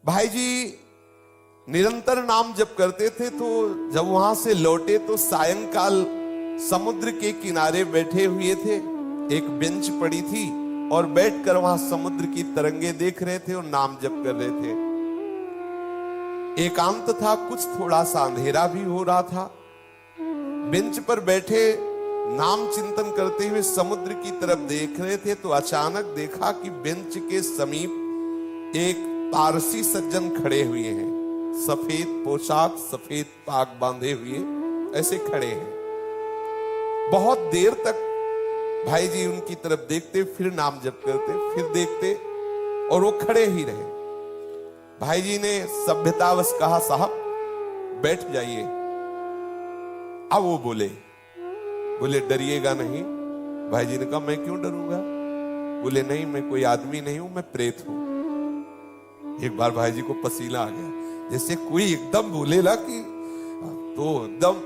भाई जी निरंतर नाम जप करते थे, तो जब वहां से लौटे तो सायंकाल समुद्र के किनारे बैठे हुए थे। एक बेंच पड़ी थी और बैठकर वहां समुद्र की तरंगे देख रहे थे और नाम जप कर रहे थे। एकांत था, कुछ थोड़ा सा अंधेरा भी हो रहा था। बेंच पर बैठे नाम चिंतन करते हुए समुद्र की तरफ देख रहे थे, तो अचानक देखा कि बेंच के समीप एक पारसी सज्जन खड़े हुए हैं। सफेद पोशाक, सफेद पाग बांधे हुए ऐसे खड़े हैं। बहुत देर तक भाई जी उनकी तरफ देखते, फिर नाम जप करते, फिर देखते और वो खड़े ही रहे। भाई जी ने सभ्यतावश कहा, साहब बैठ जाइए। अब वो बोले डरिएगा नहीं। भाई जी ने कहा, मैं क्यों डरूंगा? बोले नहीं, मैं कोई आदमी नहीं हूं, मैं प्रेत हूं। एक बार भाई जी को पसीना आ गया, जैसे कोई एकदम बोले ना कि, तो एकदम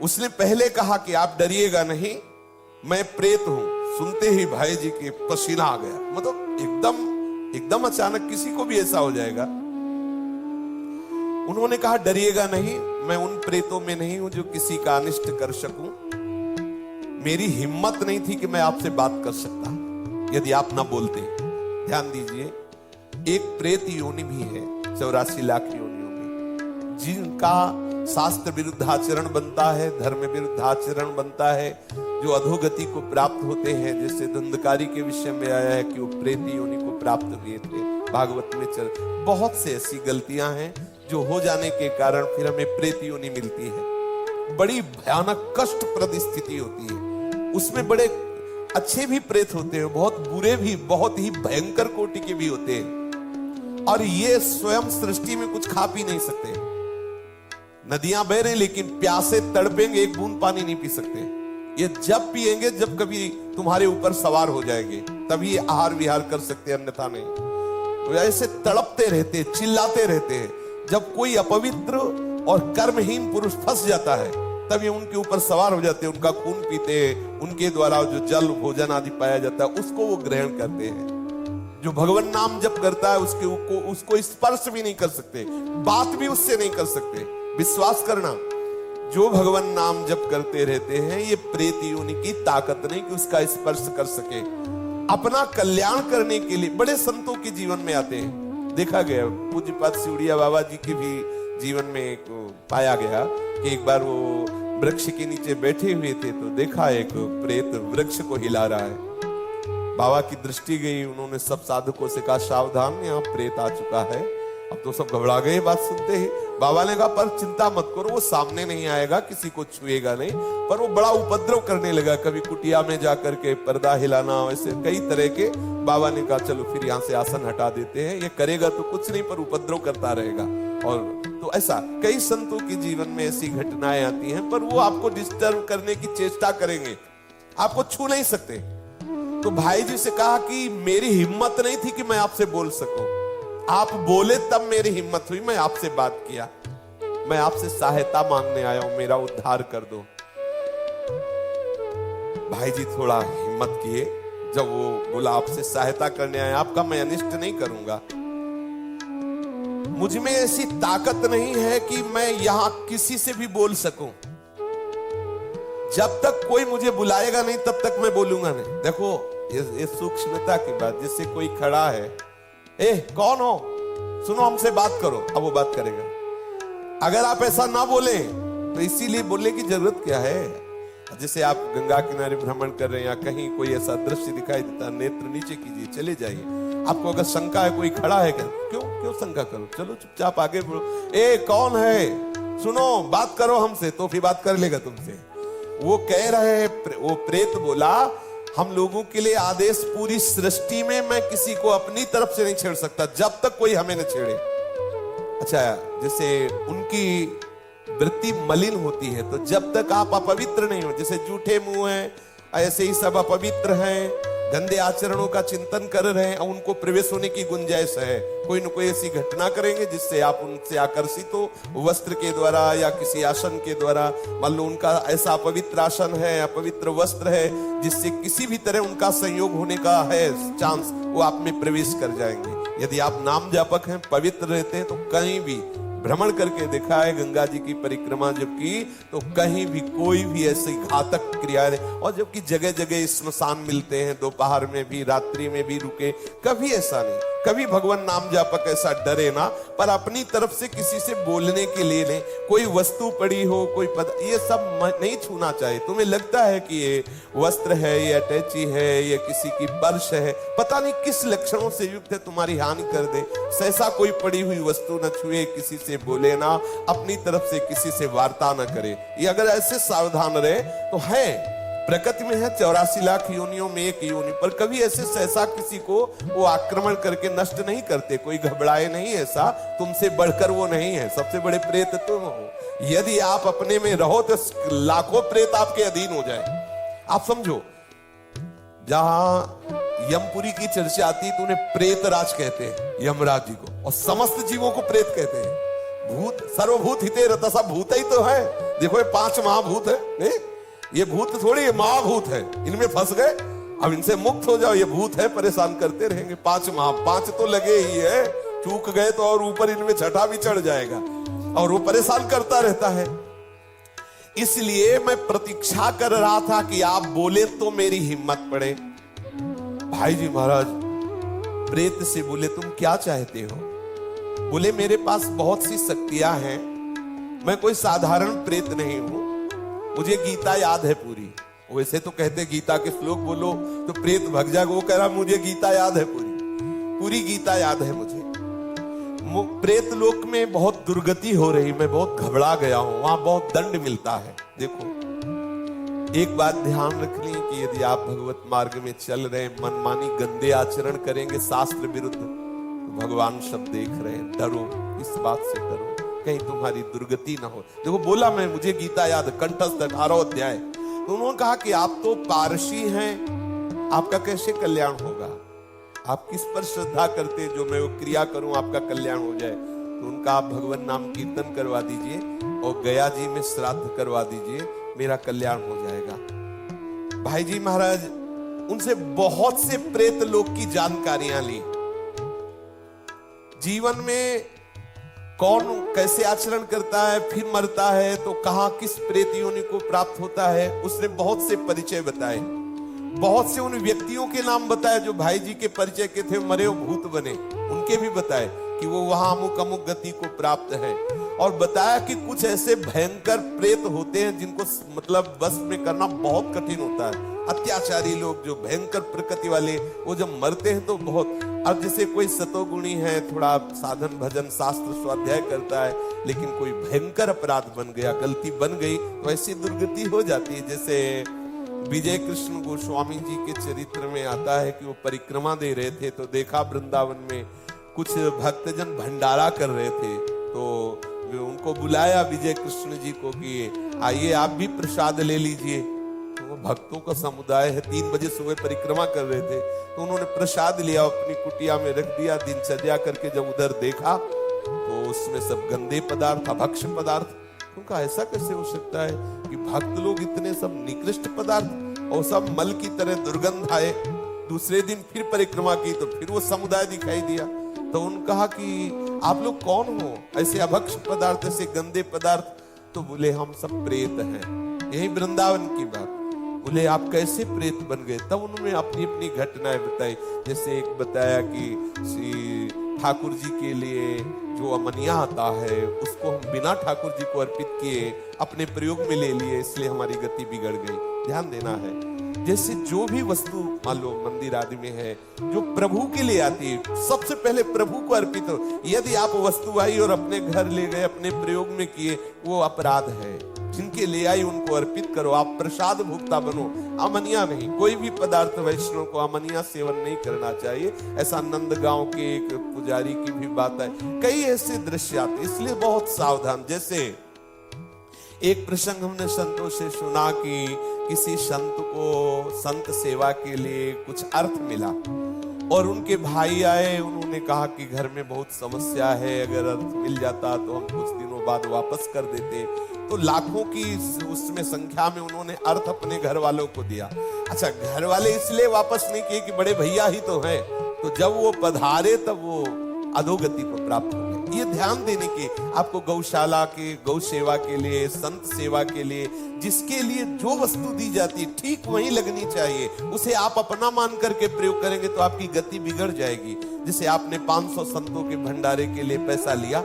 उसने पहले कहा कि आप डरिएगा नहीं, मैं प्रेत हूं। सुनते ही भाई जी के पसीना आ गया। मतलब एकदम अचानक किसी को भी ऐसा हो जाएगा। उन्होंने कहा, डरिएगा नहीं, मैं उन प्रेतों में नहीं हूं जो किसी का अनिष्ट कर सकूं। मेरी हिम्मत नहीं थी कि मैं आपसे बात कर सकता यदि आप ना बोलते। ध्यान दीजिए, एक प्रेत योनि भी है 84 लाख योनियों में, जिनका शास्त्र विरुद्ध आचरण बनता है, धर्म विरुद्ध आचरण बनता है, जो अधोगति को प्राप्त होते हैं। जैसे धुंधकारी के विषय में आया है कि वो प्रेत योनि को प्राप्त हुए थे, भागवत में चल। बहुत से ऐसी गलतियां हैं जो हो जाने के कारण फिर हमें प्रेत योनि मिलती है। बड़ी भयानक कष्टप्रद स्थिति होती है। उसमें बड़े अच्छे भी प्रेत होते हैं, बहुत बुरे भी, बहुत ही भयंकर कोटि के भी होते हैं। और ये स्वयं सृष्टि में कुछ खा पी नहीं सकते। नदियां बह रही लेकिन प्यासे तड़पेंगे, एक बूंद पानी नहीं पी सकते। ये जब पिएंगे जब कभी तुम्हारे ऊपर सवार हो जाएंगे, तभी ये आहार विहार कर सकते हैं, अन्यथा नहीं। तो ऐसे तड़पते रहते, चिल्लाते रहते हैं। जब कोई अपवित्र और कर्महीन पुरुष फंस जाता है, तब ये उनके ऊपर सवार हो जाते हैं, उनका खून पीते हैं, उनके द्वारा जो जल भोजन आदि पाया जाता है उसको वो ग्रहण करते हैं। जो भगवान नाम जप करता है उसको स्पर्श भी नहीं कर सकते, बात भी उससे नहीं कर सकते। विश्वास करना, जो भगवान नाम जप करते रहते हैं, ये प्रेत योनि की ताकत नहीं कि उसका स्पर्श कर सके। अपना कल्याण करने के लिए बड़े संतों के जीवन में आते हैं। देखा गया पूज्यपाद सिवड़िया बाबा जी के भी जीवन में एक पाया गया कि एक बार वो वृक्ष के नीचे बैठे हुए थे, तो देखा एक प्रेत वृक्ष को हिला रहा है। बाबा की दृष्टि गई, उन्होंने सब साधकों से कहा, सावधान, यहाँ प्रेत आ चुका है। अब तो सब घबरा गए बात सुनते ही। बाबा ने कहा, पर चिंता मत करो, वो सामने नहीं आएगा, किसी को छुएगा नहीं। पर वो बड़ा उपद्रव करने लगा, कभी कुटिया में जाकर के पर्दा हिलाना, ऐसे कई तरह के। बाबा ने कहा, चलो फिर यहाँ से आसन हटा देते हैं, ये करेगा तो कुछ नहीं, पर उपद्रव करता रहेगा। और तो ऐसा कई संतों के जीवन में ऐसी घटनाएं आती हैं, पर वो आपको डिस्टर्ब करने की चेष्टा करेंगे, आपको छू नहीं सकते। तो भाई जी से कहा कि मेरी हिम्मत नहीं थी कि मैं आपसे बोल सकूं, आप बोले तब मेरी हिम्मत हुई, मैं आपसे बात किया। मैं आपसे सहायता मांगने आया हूं, मेरा उद्धार कर दो। भाई जी थोड़ा हिम्मत किए। जब वो बोला, आपसे सहायता करने आया, आपका मैं अनिष्ट नहीं करूंगा, मुझ में ऐसी ताकत नहीं है कि मैं यहां किसी से भी बोल सकूं। जब तक कोई मुझे बुलाएगा नहीं तब तक मैं बोलूंगा नहीं। देखो ये सूक्ष्मता की बात। जैसे कोई खड़ा है, ए कौन हो, सुनो हमसे बात करो, अब वो बात करेगा। अगर आप ऐसा ना बोले तो इसीलिए बोलने की जरूरत क्या है। जैसे आप गंगा किनारे भ्रमण कर रहे हैं या कहीं कोई ऐसा दृश्य दिखाई देता, नेत्र नीचे कीजिए, चले जाइए। आपको अगर शंका है, कोई खड़ा है क्या, क्यों शंका करो, चलो चुपचाप आगे बढ़ो। ए कौन है, सुनो बात करो हमसे, तो फिर बात कर लेगा तुमसे। वो कह रहे हैं, वो प्रेत बोला, हम लोगों के लिए आदेश पूरी सृष्टि में मैं किसी को अपनी तरफ से नहीं छेड़ सकता जब तक कोई हमें न छेड़े। अच्छा, जैसे उनकी वृत्ति मलिन होती है, तो जब तक आप अपवित्र नहीं हो, जैसे जूठे मुंह हैं, ऐसे ही सब अपवित्र हैं, गंदे आचरणों का चिंतन कर रहे हैं, उनको प्रवेश होने की गुंजाइश है। कोई न कोई ऐसी घटना करेंगे जिससे आप उनसे आकर्षित हो, वस्त्र के द्वारा या किसी आसन के द्वारा। मान लो उनका ऐसा अपवित्र आसन है, अपवित्र वस्त्र है, जिससे किसी भी तरह उनका संयोग होने का है चांस, वो आप में प्रवेश कर जाएंगे। यदि आप नाम जापक हैं, पवित्र रहते हैं, तो कहीं भी भ्रमण करके देखा है, गंगा जी की परिक्रमा जब की तो कहीं भी कोई भी ऐसी घातक क्रिया नहीं। और जबकि जगह जगह स्मशान मिलते हैं, दोपहर में भी रात्रि में भी रुके, कभी ऐसा नहीं। कभी भगवान नाम जापक ऐसा डरे ना, पर अपनी तरफ से किसी से बोलने के लिए नहीं। कोई वस्तु पड़ी हो, कोई पद, ये सब नहीं छूना चाहिए। तुम्हें लगता है कि ये वस्त्र है, ये अटैची है, ये किसी की पर्स है, पता नहीं किस लक्षणों से युक्त है, तुम्हारी हानि कर दे, ऐसा कोई पड़ी हुई वस्तु न छुए, किसी से बोले ना, अपनी तरफ से किसी से वार्ता न करे। ये अगर ऐसे सावधान रहे तो है। प्रकृति में है 84 लाख योनियों में एक योनि, पर कभी ऐसे सहसा किसी को वो आक्रमण करके नष्ट नहीं करते। कोई घबराए नहीं, ऐसा तुमसे बढ़कर वो नहीं है। सबसे बड़े प्रेत तुम हो। यदि आप अपने में रहो तो लाखों प्रेत आपके अधीन हो जाए। आप समझो, जहां यमपुरी की चर्चा आती है तो उन्हें प्रेत राज कहते हैं, यमराज जी को, और समस्त जीवों को प्रेत कहते हैं। भूत सर्वभूत हिते रता, सब भूत ही तो है। देखो ये 5 महाभूत है, नहीं? ये भूत थोड़ी, ये महाभूत है। इनमें फंस गए, अब इनसे मुक्त हो जाओ। ये भूत है, परेशान करते रहेंगे। 5 तो लगे ही है, चूक गए तो और ऊपर इनमें छठा भी चढ़ जाएगा और वो परेशान करता रहता है। इसलिए मैं प्रतीक्षा कर रहा था कि आप बोले तो मेरी हिम्मत पड़े। भाई जी महाराज प्रेत से बोले, तुम क्या चाहते हो? बोले, मेरे पास बहुत सी शक्तियां हैं, मैं कोई साधारण प्रेत नहीं हूं, मुझे गीता याद है पूरी। वैसे तो कहते गीता के श्लोक बोलो तो प्रेत भग जाएगा, वो कह रहा मुझे गीता याद है, पूरी गीता याद है मुझे। प्रेत लोक में बहुत दुर्गति हो रही, मैं बहुत घबरा गया हूं, वहां बहुत दंड मिलता है। देखो एक बात ध्यान रखनी कि यदि आप भगवत मार्ग में चल रहे, मनमानी गंदे आचरण करेंगे शास्त्र विरुद्ध, तो भगवान सब देख रहे हैं। डरो, इस बात से डरो, कहीं तुम्हारी दुर्गति ना हो। देखो बोला मैं, मुझे गीता याद, कंठस्थ 18 अध्याय। तो उन्होंने कहा कि आप तो पारसी हैं, आपका कैसे कल्याण होगा? आप किस पर श्रद्धा करते जो मैं वो क्रिया करूं आपका कल्याण हो जाए? तो उनका आप भगवान नाम कीर्तन करवा दीजिए और गया जी में श्राद्ध करवा दीजिए, मेरा कल्याण हो जाएगा। भाई जी महाराज उनसे बहुत से प्रेत लोक की जानकारियां ली। जीवन में कौन कैसे आचरण करता है, फिर मरता है तो कहां किस प्रेत योनि को प्राप्त होता है, उसने बहुत से परिचय बताए। बहुत से उन व्यक्तियों के नाम बताए जो भाई जी के परिचय के थे, मरे वो भूत बने, उनके भी बताए कि वो वहां अमुक अमुक गति को प्राप्त है। और बताया कि कुछ ऐसे भयंकर प्रेत होते हैं जिनको मतलब बस में करना बहुत कठिन होता है। अत्याचारी लोग जो भयंकर प्रकृति वाले, वो जब मरते हैं तो बहुत। अब जैसे कोई सतोगुणी है, थोड़ा साधन भजन शास्त्र स्वाध्याय करता है, लेकिन कोई भयंकर अपराध बन गया, गलती बन गई, तो ऐसी दुर्गति हो जाती है। जैसे विजय कृष्ण गोस्वामी जी के चरित्र में आता है कि वो परिक्रमा दे रहे थे, तो देखा वृंदावन में कुछ भक्तजन भंडारा कर रहे थे, तो उनको बुलाया विजय कृष्ण जी को कि आइए आप भी प्रसाद ले लीजिए। तो वो भक्तों का समुदाय है, 3 बजे सुबह परिक्रमा कर रहे थे, तो उन्होंने प्रसाद लिया, अपनी कुटिया में रख दिया। दिनचर्या करके जब उधर देखा तो उसमें सब गंदे पदार्थ, अभक्ष्य पदार्थ। उनका ऐसा कैसे हो सकता है कि भक्त लोग इतने सब निकृष्ट पदार्थ और सब मल की तरह दुर्गंध आए। दूसरे दिन फिर परिक्रमा की तो फिर वो समुदाय दिखाई दिया। तो उन्होंने कहा कि आप लोग कौन हो, ऐसे अभक्ष्य पदार्थ, ऐसे गंदे पदार्थ? तो बोले हम सब प्रेत हैं। यही वृंदावन की बात। बोले आप कैसे प्रेत बन गए? तब उन्होंने अपनी अपनी घटनाएं बताई। जैसे एक बताया कि श्री ठाकुर जी के लिए जो अमनिया आता है उसको हम बिना ठाकुर जी को अर्पित किए अपने प्रयोग में ले लिए, इसलिए हमारी गति बिगड़ गई। ध्यान देना है, जैसे जो भी वस्तु मान लो मंदिर आदि में है जो प्रभु के लिए आती है, सबसे पहले प्रभु को अर्पित हो। यदि आप वस्तु आई और अपने घर ले गए, अपने प्रयोग में किए, वो अपराध है। जिनके ले आई उनको अर्पित करो, आप प्रसाद भुगता बनो, अमनिया नहीं। कोई भी पदार्थ वैष्णव को अमनिया सेवन नहीं करना चाहिए। ऐसा नंदगांव के एक पुजारी की भी बात है। कई ऐसे दृश्य आते, इसलिए बहुत सावधान। जैसे एक प्रसंग हमने संतों से सुना कि किसी संत को संत सेवा के लिए कुछ अर्थ मिला और उनके भाई आए, उन्होंने कहा कि घर में बहुत समस्या है, अगर अर्थ मिल जाता तो हम कुछ दिनों बाद वापस कर देते। तो लाखों की उसमें संख्या में उन्होंने अर्थ अपने घर वालों को दिया। अच्छा, घर वाले इसलिए वापस नहीं किए कि बड़े भैया ही तो हैं, तो जब वो पधारे तब वो अधोगति को प्राप्त हो गए। ये ध्यान देने के आपको गौशाला के, गौ सेवा के लिए, संत सेवा के लिए, जिसके लिए जो वस्तु दी जाती है ठीक वही लगनी चाहिए। उसे आप अपना मान करके प्रयोग करेंगे तो आपकी गति बिगड़ जाएगी। जैसे आपने 500 संतों के भंडारे के लिए पैसा लिया,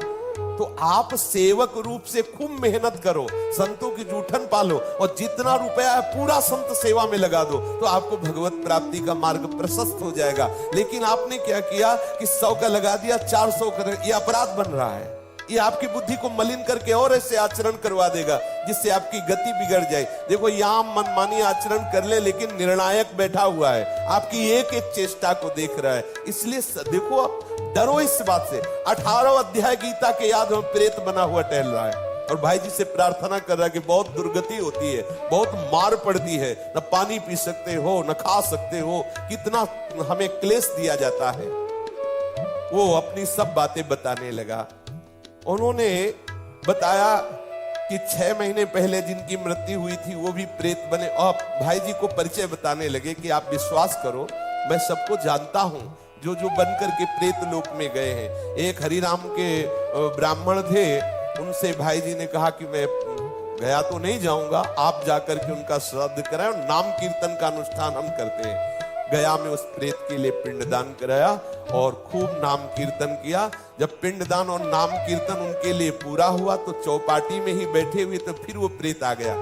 तो आप सेवक रूप से खूब मेहनत करो, संतों की जूठन पालो, और जितना रुपया है पूरा संत सेवा में लगा दो, तो आपको भगवत प्राप्ति का मार्ग प्रशस्त हो जाएगा। लेकिन आपने क्या किया कि 100 का लगा दिया, 400 कर, ये अपराध बन रहा है। ये आपकी बुद्धि को मलिन करके और ऐसे आचरण करवा देगा जिससे आपकी गति बिगड़ जाए। देखो, यहां मनमानी आचरण कर ले, लेकिन निर्णायक बैठा हुआ है, आपकी एक एक चेष्टा को देख रहा है। इसलिए देखो, आप डरो इस बात से। 18 अध्याय गीता के याद में प्रेत बना हुआ टहल रहा है और भाई जी से प्रार्थना कर रहा है कि बहुत दुर्गति होती है, बहुत मार पड़ती है, न पानी पी सकते हो, न खा सकते हो, कितना हमें क्लेश दिया जाता है। वो अपनी सब बातें बताने लगा। उन्होंने बताया कि 6 महीने पहले जिनकी मृत्यु हुई थी वो भी प्रेत बने, और भाई जी को परिचय बताने लगे कि आप विश्वास करो, मैं सबको जानता हूं जो जो बनकर के प्रेत लोक में गए हैं। एक हरिराम के ब्राह्मण थे, उनसे भाई जी ने कहा कि मैं गया तो नहीं जाऊंगा, आप जाकर के उनका श्राद्ध कराएं और नाम कीर्तन का अनुष्ठान हम करते हैं। गया में उस प्रेत के लिए पिंडदान कराया और खूब नाम कीर्तन किया। जब पिंडदान और नाम कीर्तन उनके लिए पूरा हुआ तो चौपाटी में ही बैठे हुए तो फिर वो प्रेत आ गया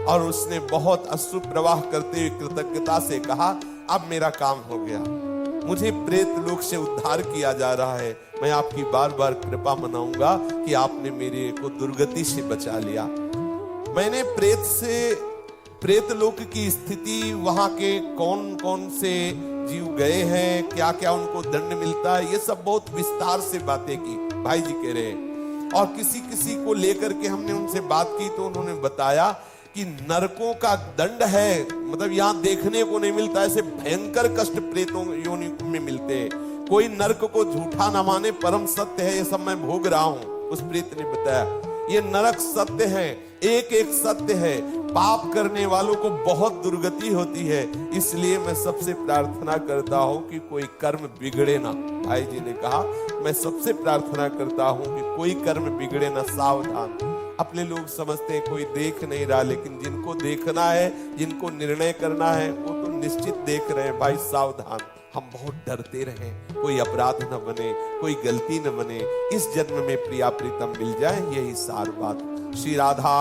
और उसने बहुत अश्रु प्रवाह करते हुए कृतज्ञता से कहा, अब मेरा काम हो गया, मुझे प्रेत लोक से उद्धार किया जा रहा है, मैं आपकी बार बार कृपा मनाऊंगा कि आपने मेरे को दुर्गति से बचा लिया। मैंने प्रेत लोक की स्थिति, वहां के कौन कौन से जीव गए हैं, क्या क्या उनको दंड मिलता है, ये सब बहुत विस्तार से बातें की भाई जी कह रहे हैं। और किसी किसी को लेकर के हमने उनसे बात की तो उन्होंने बताया कि नरकों का दंड है, मतलब यहां देखने को नहीं मिलता, ऐसे भयंकर कष्ट प्रेतों योनि में मिलते हैं। कोई नरक को झूठा न माने, परम सत्य है, ये सब मैं भोग रहा हूं। उस प्रेत ने बताया ये नरक सत्य है, एक एक सत्य है, पाप करने वालों को बहुत दुर्गति होती है। इसलिए मैं सबसे प्रार्थना करता हूं कि कोई कर्म बिगड़े ना। भाई जी ने कहा, मैं सबसे प्रार्थना करता हूं कि कोई कर्म बिगड़े ना, सावधान। अपने लोग समझते हैं कोई देख नहीं रहा, लेकिन जिनको देखना है, जिनको निर्णय करना है, वो तो निश्चित देख रहे हैं। भाई सावधान, हम बहुत डरते रहें, कोई अपराध न बने, कोई गलती न बने, इस जन्म में प्रिया प्रीतम मिल जाए, यही सार बात। श्री राधा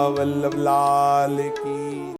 वल्लभ लाल की।